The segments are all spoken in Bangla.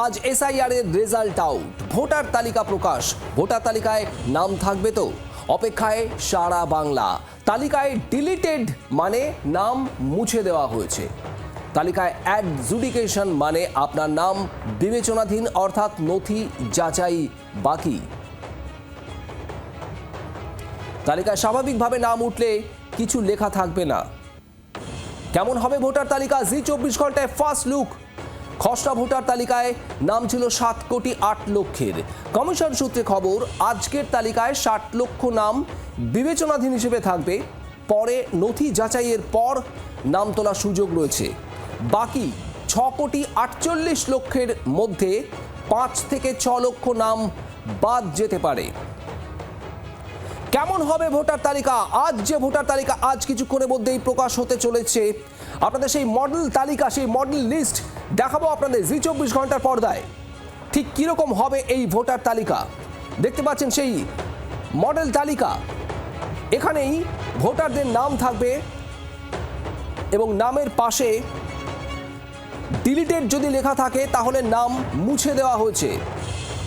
আজ এসআইআর এর রেজাল্ট আউট, ভোটার তালিকা প্রকাশ। ভোটার তালিকায় নাম থাকবে তো? অপেক্ষায় সারা বাংলা। তালিকায় ডিলিটেড মানে নাম মুছে দেওয়া হয়েছে। তালিকায় অ্যাডজুডিকেশন মানে আপনার নাম বিবেচনাধীন, অর্থাৎ নথি যাচাই বাকি। তালিকায় স্বাভাবিকভাবে নাম উঠলে কিছু লেখা থাকবে না। কেমন হবে ভোটার তালিকা? জি 24 ঘন্টায় ফার্স্ট লুক। খসড়া ভোটার তালিকায় নাম ছিল 7,08,00,000। কমিশন সূত্রে খবর, আজকের তালিকায় 60 লক্ষ নাম বিবেচনাধীন হিসেবে থাকবে। পরে নথি যাচাইয়ের পর নাম তোলার সুযোগ রয়েছে। বাকি 6,48,00,000 মধ্যে 5 থেকে 6 লক্ষ নাম বাদ যেতে পারে। কেমন হবে ভোটার তালিকা? আজ যে ভোটার তালিকা আজ কিছুক্ষণের মধ্যেই প্রকাশ হতে চলেছে, আপনাদের সেই মডেল তালিকা, সেই মডেল লিস্ট দেখাবো আপনাদের জি 24 ঘন্টার পর্দায়। ঠিক কিরকম হবে এই ভোটার তালিকা দেখতে পাচ্ছেন, সেই মডেল তালিকা। এখানেই ভোটারদের নাম থাকবে এবং নামের পাশে ডিলিটেড যদি লেখা থাকে তাহলে নাম মুছে দেওয়া হয়েছে।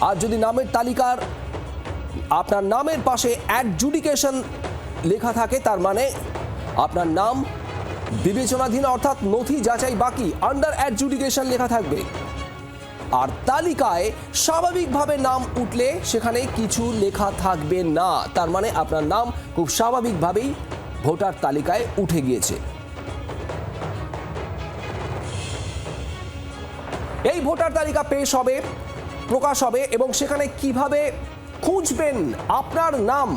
আর যদি নামের তালিকার আপনার নামের পাশে অ্যাডজুডিকেশন লেখা থাকে তার মানে আপনার নাম বিবেচনাধীন, অর্থাৎ নথি যাচাই বাকি, আন্ডার অ্যাডজুডিকেশন লেখা থাকবে। আর তালিকায় স্বাভাবিকভাবে নাম উঠলে সেখানে কিছু লেখা থাকবে না, তার মানে আপনার নাম খুব স্বাভাবিকভাবেই ভোটার তালিকায় উঠে গিয়েছে। এই ভোটার তালিকা পেশ হবে, প্রকাশ হবে এবং সেখানে কিভাবে খুঁজবেন আপনার নাম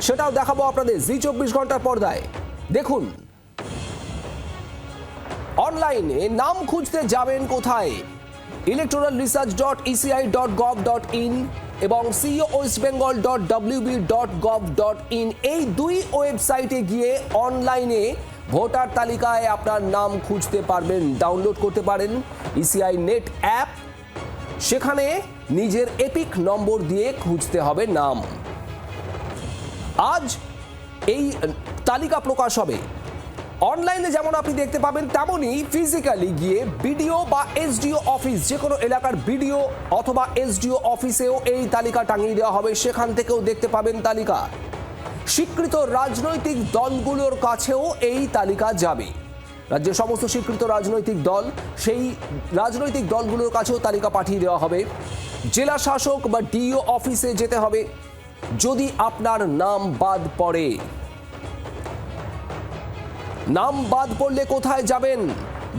সেটাও দেখাবো আপনাদের জি 24 ঘন্টার পর্দায়। দেখুন, অনলাইনে নাম খুঁজতে যাবেন কোথায়? electoralresearch.eci.gov.in এবং ceoWestbengal.wb.gov.in এই দুই ওয়েবসাইটে গিয়ে অনলাইনে ভোটার তালিকায় আপনার নাম খুঁজতে পারবেন। ডাউনলোড করতে পারেন ইসিআই নেট অ্যাপ। সেখানে নিজের এপিক নম্বর দিয়ে খুঁজতে হবে নাম। আজ এই তালিকা প্রকাশ হবে। অনলাইনে যেমন আপনি দেখতে পাবেন, তেমনই ফিজিক্যালি গিয়ে বিডিও বা এসডিও অফিস, যে কোনো এলাকার বিডিও অথবা এসডিও অফিসেও এই তালিকা টাঙিয়ে দেওয়া হবে। সেখান থেকেও দেখতে পাবেন তালিকা। স্বীকৃত রাজনৈতিক দলগুলোর কাছেও এই তালিকা যাবে। রাজ্যের সমস্ত স্বীকৃত রাজনৈতিক দল, সেই রাজনৈতিক দলগুলোর কাছেও তালিকা পাঠিয়ে দেওয়া হবে। জেলা শাসক বা ডিও অফিসে যেতে হবে যদি আপনার নাম বাদ পড়ে। নাম বাদ পড়লে কোথায় যাবেন?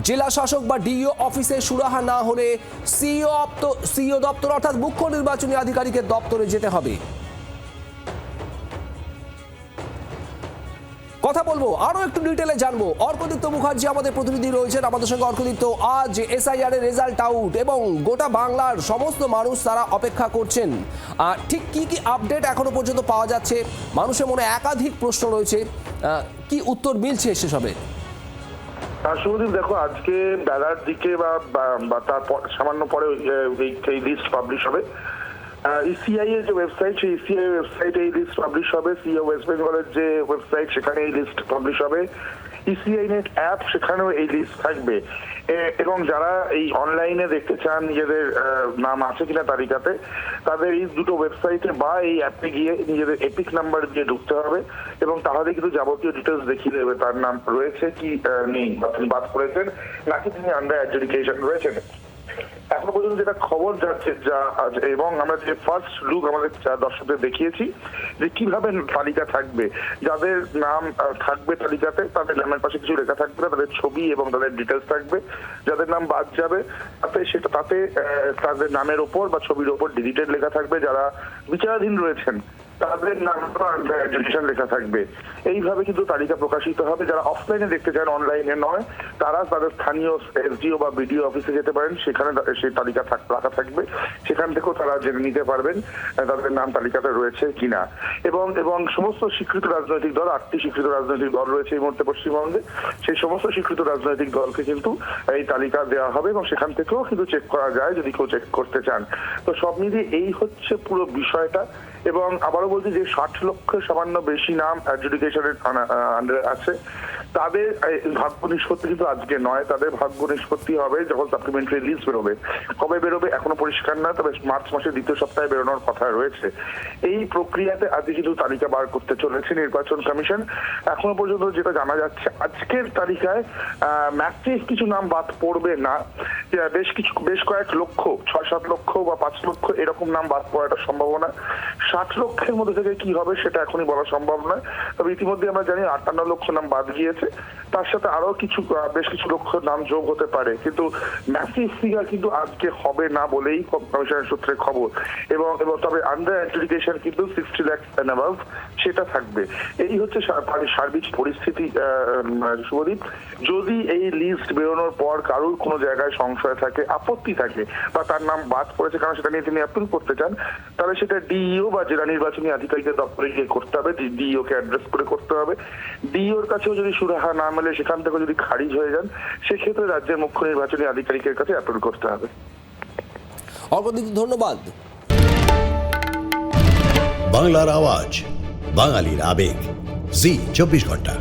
জেলা শাসক বা ডিও অফিসে সুরাহা না হলে সিইও দপ্তর অর্থাৎ মুখ্য নির্বাচনী আধিকারিকের দপ্তরে যেতে হবে। কথা বলবো, আরো একটু ডিটেলে জানবো। অর্কদীপ্ত মুখার্জি আমাদের প্রতিনিধি রয়েছেন আমাদের সঙ্গে। অর্কদীপ্ত, আজ এসআইআর এর রেজাল্ট আউট এবং গোটা বাংলার সমস্ত মানুষ তারা অপেক্ষা করছেন। ঠিক কি কি আপডেট এখনো পর্যন্ত পাওয়া যাচ্ছে? মানুষের মনে একাধিক প্রশ্ন রয়েছে, কি উত্তর মিলছে সেসবে? শুভদীপ, দেখো, আজকে বেলার দিকে বা তার সামান্য পরে এই লিস্ট পাবলিশ হবে। ইসিআই এর যে ওয়েবসাইট, সেই ইসিআই ওয়েবসাইটে এই লিস্ট পাবলিশ হবে। সিও ওয়েস্ট বেঙ্গলের যে ওয়েবসাইট, সেখানে এই লিস্ট পাবলিশ হবে। ইসিআই নেট অ্যাপ, সেখানেও এই লিস্ট থাকবে। এবং যারা এই অনলাইনে দেখতে চান নিজেদের নাম আছে কিনা তালিকাতে, তাদের এই দুটো ওয়েবসাইটে বা এই অ্যাপে গিয়ে নিজেদের এপিক নাম্বার দিয়ে ঢুকতে হবে এবং তাহলে কিন্তু যাবতীয় ডিটেলস দেখিয়ে দেবে তার নাম রয়েছে কি নেই, বা তিনি বাদ পড়েছেন নাকি তিনি আন্ডার অ্যাডজুডিকেশন রয়েছেন। এখনো পর্যন্ত যেটা খবর যাচ্ছে, এবং আমরা যে ফার্স্ট লুক আমাদের দর্শকদের দেখিয়েছি যে কিভাবে তালিকা থাকবে, যাদের নাম থাকবে তালিকাতে তাদের নামের পাশে কিছু লেখা থাকবে না, তাদের ছবি এবং তাদের ডিটেলস থাকবে। যাদের নাম বাদ যাবে তাতে তাদের নামের ওপর বা ছবির ওপর ডিলিটেড লেখা থাকবে। যারা বিচারাধীন রয়েছেন তাদের নাম অ্যাডজুডিকেশন লেখা থাকবে। এইভাবে কিন্তু তালিকা প্রকাশিত হবে। যারা অফলাইনে দেখতে চান, অনলাইনে নয়, তারা তাদের স্থানীয় এসডিও বা বিডিও অফিসে যেতে পারেন। সেখানে সেই তালিকা রাখা থাকবে। সেখান থেকেও তারা জেনে নিতে পারবেন তাদের নাম তালিকাতে রয়েছে কিনা। এবং সমস্ত স্বীকৃত রাজনৈতিক দল, 8টি স্বীকৃত রাজনৈতিক দল রয়েছে এই মুহূর্তে পশ্চিমবঙ্গে, সেই সমস্ত স্বীকৃত রাজনৈতিক দলকে কিন্তু এই তালিকা দেওয়া হবে এবং সেখান থেকেও কিন্তু চেক করা যায় যদি কেউ চেক করতে চান। তো সব মিলিয়ে এই হচ্ছে পুরো বিষয়টা। এবং আবারও বলছি যে 60 লক্ষ সামান্য বেশি নাম অ্যাডজুডিকেশনের আন্ডারে আছে। তাদের ভাগ্য নিষ্পত্তি কিন্তু আজকে নয়, তাদের ভাগ্য নিষ্পত্তি হবে যখন সাপ্লিমেন্টারি লিস্ট বেরোবে। কবে বেরোবে এখনো পরিষ্কার না, তবে মার্চ মাসের দ্বিতীয় সপ্তাহে বেরোনোর কথা রয়েছে। এই প্রক্রিয়াতে আজকে কিন্তু তালিকা বার করতে চলেছে নির্বাচন কমিশন। এখনো পর্যন্ত যেটা জানা যাচ্ছে, আজকের তালিকায় ম্যাসিভ কিছু নাম বাদ পড়বে না। বেশ কয়েক লক্ষ, 6-7 লক্ষ বা 5 লক্ষ এরকম নাম বাদ পড়াটা সম্ভাবনা। 60 লক্ষের মধ্যে থেকে কি হবে সেটা এখনই বলা সম্ভব নয়। তবে ইতিমধ্যে আমরা জানি 58 লক্ষ নাম বাদ গিয়েছে, তার সাথে আরো বেশ কিছু লক্ষ নাম যোগ হতে পারে, কিন্তু ম্যাসিভ ফিগার কিন্তু আজকে হবে না বলেই কমিশনের সূত্রে খবর। এবং তবে আন্ডার অ্যাডজুডিকেশন কিন্তু 60 লাখ এন্ড অ্যাবাভ সেটা থাকবে। এই হচ্ছে সার্বিক পরিস্থিতি। শুভদীপ, যদি এই লিস্ট বেরোনোর পর কারোর কোনো জায়গায় সংশয় থাকে, আপত্তি থাকে, বা তার নাম বাদ পড়েছে কারণ সেটা নিয়ে তিনি অ্যাপিল করতে চান, তাহলে সেটা ডিইও বা জেলা নির্বাচনী আধিকারিকের দপ্তরে গিয়ে করতে হবে, ডিইও কে অ্যাড্রেস করে করতে হবে। ডিইওর কাছেও যদি সুরাহা না মেলে, সেখান থেকে যদি খারিজ হয়ে যান, সেক্ষেত্রে রাজ্যের মুখ্য নির্বাচনী আধিকারিকের কাছে অ্যাপিল করতে হবে। অগ্রদীপ, ধন্যবাদ। বাংলার আওয়াজ, বাঙালির আবেগ, জি 24 ঘন্টা।